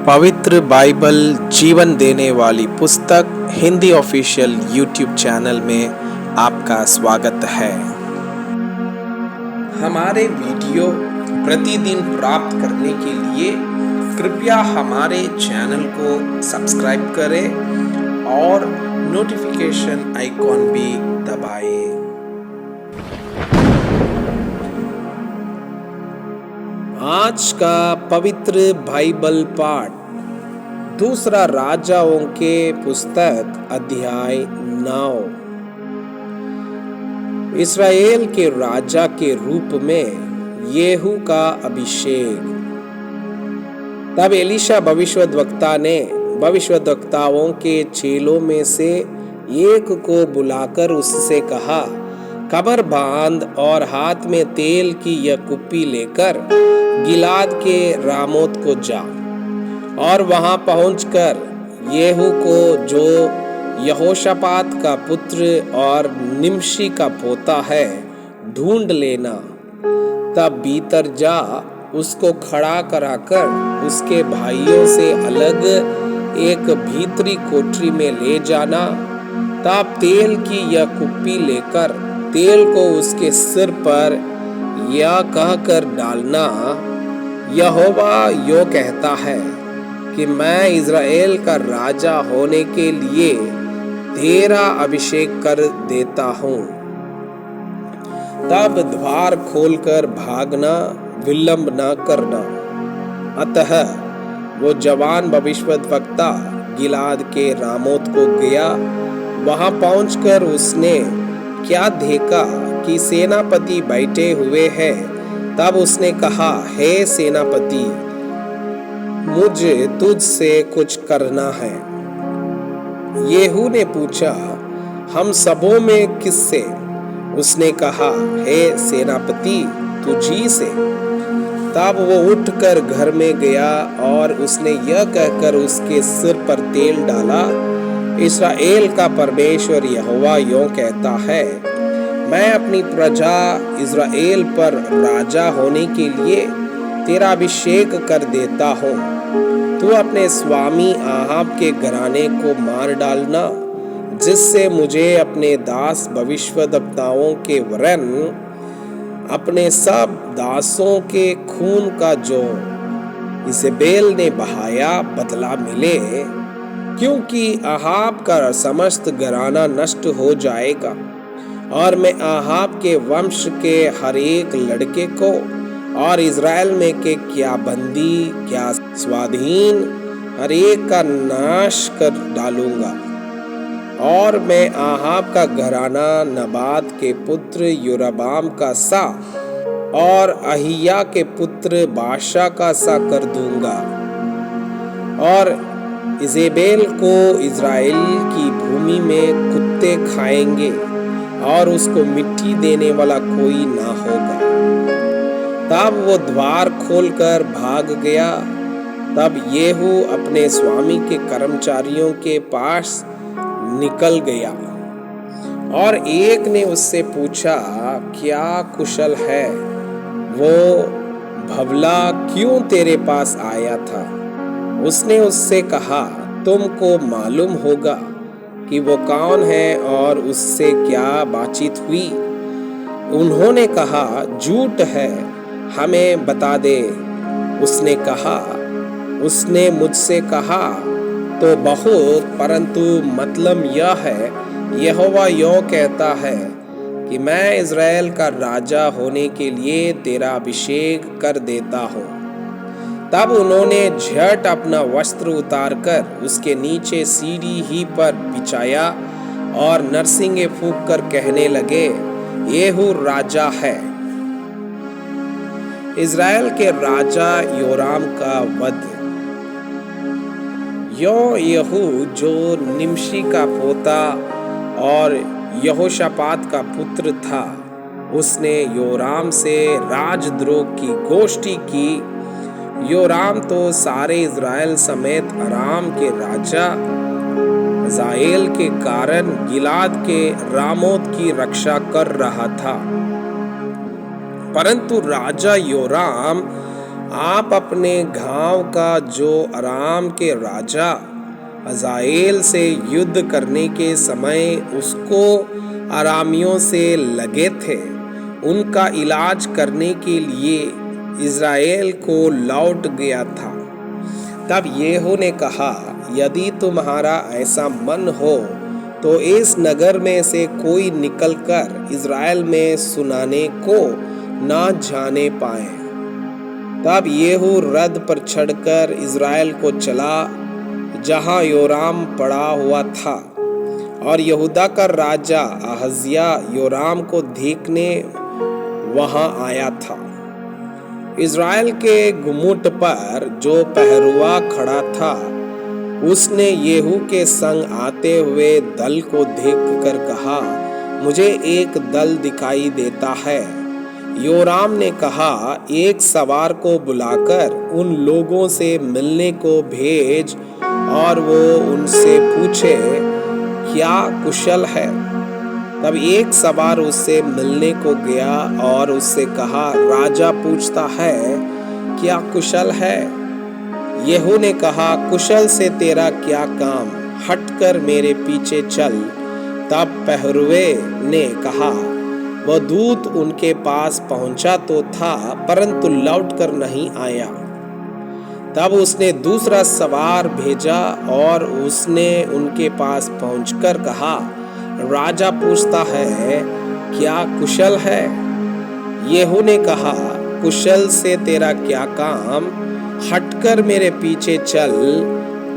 पवित्र बाइबल जीवन देने वाली पुस्तक हिंदी ऑफिशियल यूट्यूब चैनल में आपका स्वागत है। हमारे वीडियो प्रतिदिन प्राप्त करने के लिए कृपया हमारे चैनल को सब्सक्राइब करें और नोटिफिकेशन आइकॉन भी दबाएं। आज का पवित्र बाइबल पाठ दूसरा राजाओं के पुस्तक अध्याय 9। इस्राएल के राजा के रूप में येहू का अभिषेक। तब एलीशा भविष्यद्वक्ता ने भविष्यद्वक्ताओं के चेलों में से एक को बुलाकर उससे कहा, कमर बांध और हाथ में तेल की यह कुप्पी लेकर गिलाद के रामोत को जा और वहां पहुंचकर येहू को, जो यहोशापात का पुत्र और निम्शी का पोता है, ढूंढ लेना। तब भीतर जा उसको खड़ा कराकर उसके भाइयों से अलग एक भीतरी कोठरी में ले जाना। तब तेल की यह कुप्पी लेकर तेल को उसके सिर पर यह कहकर डालना, यहोवा यो कहता है कि मैं इज़राइल का राजा होने के लिए तेरा अभिषेक कर देता हूँ। तब द्वार खोलकर भागना, विलंब न करना। अतः वो जवान भविष्यद्वक्ता गिलाद के रामोत को गया। वहां पहुंचकर उसने क्या देखा कि सेनापति बैठे हुए हैं। तब उसने कहा, हे सेनापति, मुझे तुझसे कुछ करना है। येहू ने पूछा, हम सबों में किससे? उसने कहा, हे सेनापति, तुझी से। तब वो उठकर घर में गया और उसने यह कहकर उसके सिर पर तेल डाला, इस्राएल का परमेश्वर यहोवा यों कहता है, मैं अपनी प्रजा इज़राइल पर राजा होने के लिए तेरा अभिषेक कर देता हूँ। तू अपने स्वामी आहाब के घराने को मार डालना, जिससे मुझे अपने दास भविष्यद्वक्ताओं के वरन अपने सब दासों के खून का जो इजेबेल ने बहाया बदला मिले, क्योंकि आहाब का समस्त घराना नष्ट हो जाएगा और मैं आहाब के वंश के हर एक लड़के को और इज़राइल में के क्या बंदी क्या स्वाधीन हर एक का नाश कर डालूंगा। और मैं आहाब का घराना नबात के पुत्र योराबाम का सा और अहिया के पुत्र बाशा का सा कर दूंगा। और इजेबेल को इज़राइल की भूमि में कुत्ते खाएंगे और उसको मिट्टी देने वाला कोई ना होगा। तब वो द्वार खोलकर भाग गया। तब येहू अपने स्वामी के कर्मचारियों के पास निकल गया और एक ने उससे पूछा, क्या कुशल है? वो भवला क्यों तेरे पास आया था? उसने उससे कहा, तुमको मालूम होगा कि वो कौन है और उससे क्या बातचीत हुई। उन्होंने कहा, झूठ है, हमें बता दे। उसने कहा, उसने मुझसे कहा तो बहुत, परंतु मतलब यह है, यहोवा यों कहता है कि मैं इज़राइल का राजा होने के लिए तेरा अभिषेक कर देता हूँ। तब उन्होंने झट अपना वस्त्र उतारकर उसके नीचे सीढ़ी ही पर बिछाया और नरसिंगे फूंक कर कहने लगे, येहू राजा है। इज़राइल के राजा योराम का वध। येहू, जो निम्शी का पोता और यहोशापात का पुत्र था, उसने योराम से राजद्रोह की गोष्ठी की। योराम तो सारे इज़राइल समेत अराम के राजा हजाएल के कारण गिलाद के रामोत की रक्षा कर रहा था। परंतु राजा योराम आप अपने गांव का जो अराम के राजा हजाएल से युद्ध करने के समय उसको अरामियों से लगे थे, उनका इलाज करने के लिए इज़राइल को लौट गया था। तब येहू ने कहा, यदि तुम्हारा ऐसा मन हो तो इस नगर में से कोई निकलकर इज़राइल में सुनाने को ना जाने पाए। तब येहू रथ पर चढ़कर इज़राइल को चला जहां योराम पड़ा हुआ था, और यहूदा का राजा अहज्या योराम को देखने वहां आया था। इज़राइल के गुम्मट पर जो पहरुआ खड़ा था उसने येहू के संग आते हुए दल को देखकर कहा, मुझे एक दल दिखाई देता है। योराम ने कहा, एक सवार को बुलाकर उन लोगों से मिलने को भेज और वो उनसे पूछे क्या कुशल है। तब एक सवार उससे मिलने को गया और उससे कहा, राजा पूछता है क्या कुशल है। येहू ने कहा, कुशल से तेरा क्या काम, हटकर मेरे पीछे चल। तब पहरुए ने कहा, वह दूत उनके पास पहुंचा तो था परंतु लौटकर नहीं आया। तब उसने दूसरा सवार भेजा और उसने उनके पास पहुंचकर कहा, राजा पूछता है क्या कुशल है। येहू ने कहा, कुशल से तेरा क्या काम, हटकर मेरे पीछे चल।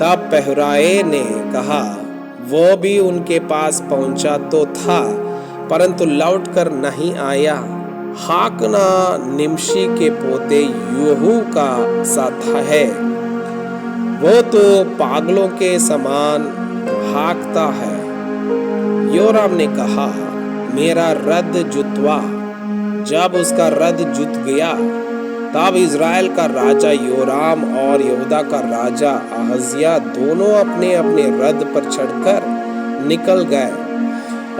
तब पहरुए ने कहा, वो भी उनके पास पहुंचा तो था परंतु लौटकर नहीं आया। हाकना निमशी के पोते येहू का साथ है, वो तो पागलों के समान हाकता है। योराम ने कहा, मेरा रथ जुतवा। जब उसका रथ जुत गया तब इज़राइल का राजा योराम और यहूदा का राजा अहज्या दोनों अपने अपने रथ पर चढ़कर निकल गए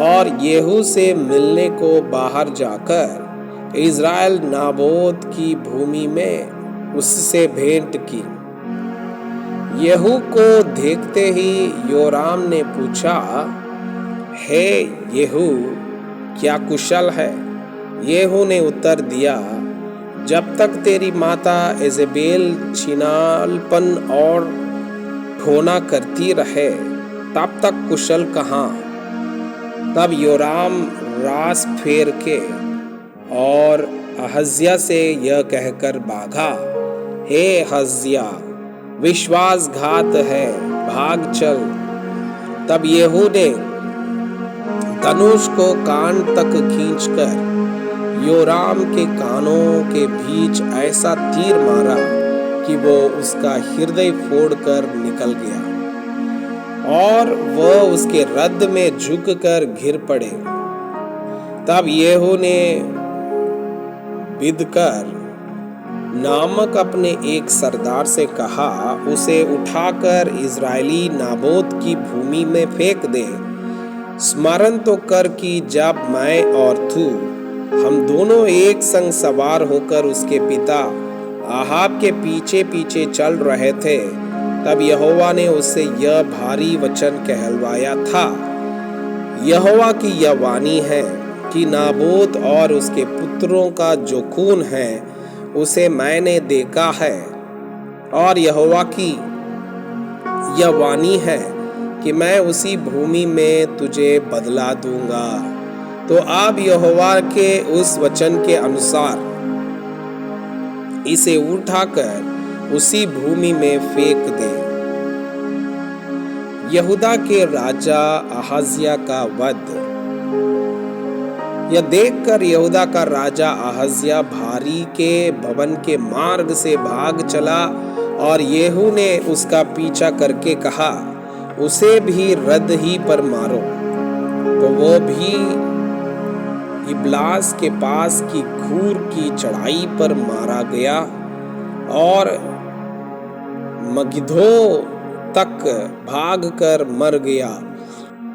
और येहू से मिलने को बाहर जाकर इज़राइल नाबोत की भूमि में उससे भेंट की। येहू को देखते ही योराम ने पूछा, हे येहू क्या कुशल है। येहू ने उत्तर दिया, जब तक तेरी माता इजेबेल छिनालपन और ढोना करती रहे तब तक कुशल कहाँ। तब योराम रास फेर के और अहज्या से यह कहकर भागा, हे अहज्या विश्वासघात है, भाग चल। तब येहू ने धनुष को कान तक खींचकर योराम के कानों के बीच ऐसा तीर मारा कि वो उसका हृदय फोड़कर निकल गया और वह उसके रथ में झुककर गिर पड़े। तब येहू ने बिदकर नामक अपने एक सरदार से कहा, उसे उठाकर इज़राइली नाबोत की भूमि में फेंक दे। स्मरण तो कर कि जब मैं और तू हम दोनों एक संग सवार होकर उसके पिता आहाब के पीछे पीछे चल रहे थे, तब यहोवा ने उससे यह भारी वचन कहलवाया था। यहोवा की यह वाणी है कि नाबोत और उसके पुत्रों का जो खून है उसे मैंने देखा है, और यहोवा की यह वाणी है कि मैं उसी भूमि में तुझे बदला दूंगा। तो अब यहोवा के उस वचन के अनुसार इसे उठाकर उसी भूमि में फेंक दे। यहूदा के राजा अहज्या का वध। यह देखकर यहूदा का राजा अहज्या भारी के भवन के मार्ग से भाग चला और येहू ने उसका पीछा करके कहा, उसे भी रथ ही पर मारो। तो वो भी इबलास के पास की घूर की चढ़ाई पर मारा गया और मगिद्धो तक भागकर मर गया।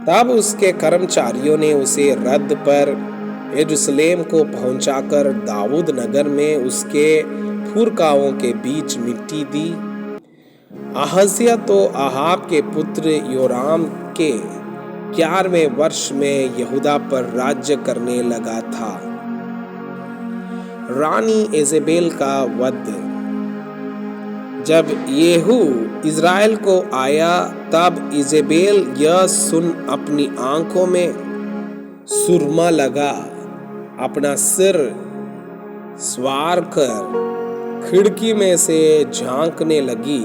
तब उसके कर्मचारियों ने उसे रथ पर यरूशलेम को पहुंचाकर दाऊद नगर में उसके हुरकाओं के बीच मिट्टी दी। अहज्या तो आहाब के पुत्र योराम के 11वें वर्ष में यहूदा पर राज्य करने लगा था। रानी इजेबेल का वध। जब येहू इज़राइल को आया तब इजेबेल यह सुन अपनी आंखों में सुरमा लगा अपना सिर स्वार कर खिड़की में से झांकने लगी।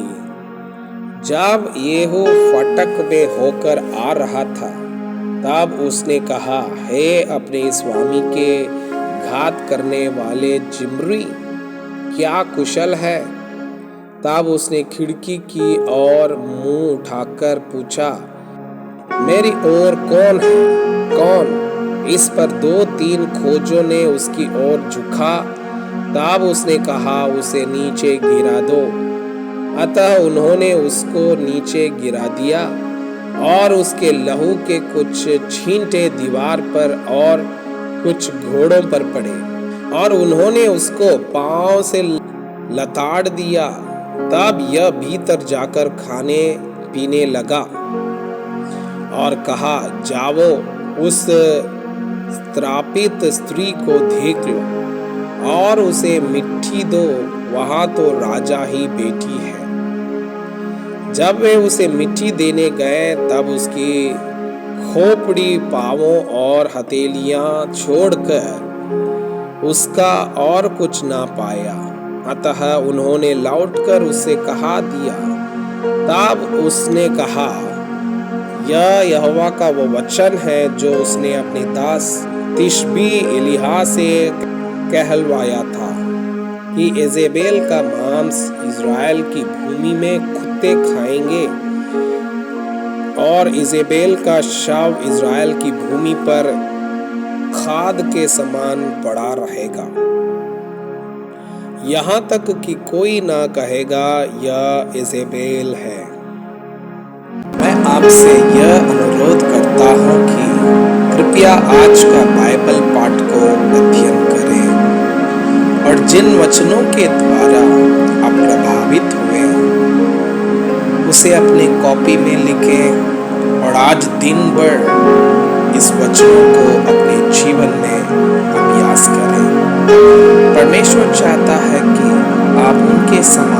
जब येहू फाटक में होकर आ रहा था तब उसने कहा, हे अपने स्वामी के घात करने वाले जिम्री, क्या कुशल है? तब उसने खिड़की की ओर मुंह उठाकर पूछा, मेरी ओर कौन है? कौन? इस पर 2-3 खोजों ने उसकी ओर झुका। तब उसने कहा, उसे नीचे गिरा दो। अतः उन्होंने उसको नीचे गिरा दिया और उसके लहू के कुछ छींटे दीवार पर और कुछ घोड़ों पर पड़े और उन्होंने उसको पांव से लताड़ दिया। तब यह भीतर जाकर खाने पीने लगा और कहा, जाओ उस श्रापित स्त्री को देख लो और उसे मिट्टी दो, वहां तो राजा ही बेटी है। जब वे उसे मिट्टी देने गए तब उसकी खोपड़ी, पांवों और हथेलियां छोड़कर उसका और कुछ ना पाया। अतः उन्होंने लौटकर उससे कहा दिया। तब उसने कहा, यह यहोवा का वो वचन है जो उसने अपने दास तिशबी एलीहा से कहलवाया था कि इजेबेल का मांस इज़राइल की भूमि में कुत्ते खाएंगे और इजेबेल का शव इज़राइल की भूमि पर खाद के समान पड़ा रहेगा, यहाँ तक कि कोई ना कहेगा यह इजेबेल है। मैं आपसे यह अनुरोध करता हूँ कि कृपया आज का बाइबल पाठ को अध्ययन करें और जिन वचनों के द्वारा आप प्रभावित हुए उसे अपने कॉपी में लिखें और आज दिन भर इस वचनों को अपने जीवन में अभ्यास करें। परमेश्वर चाहता है कि आप उनके समान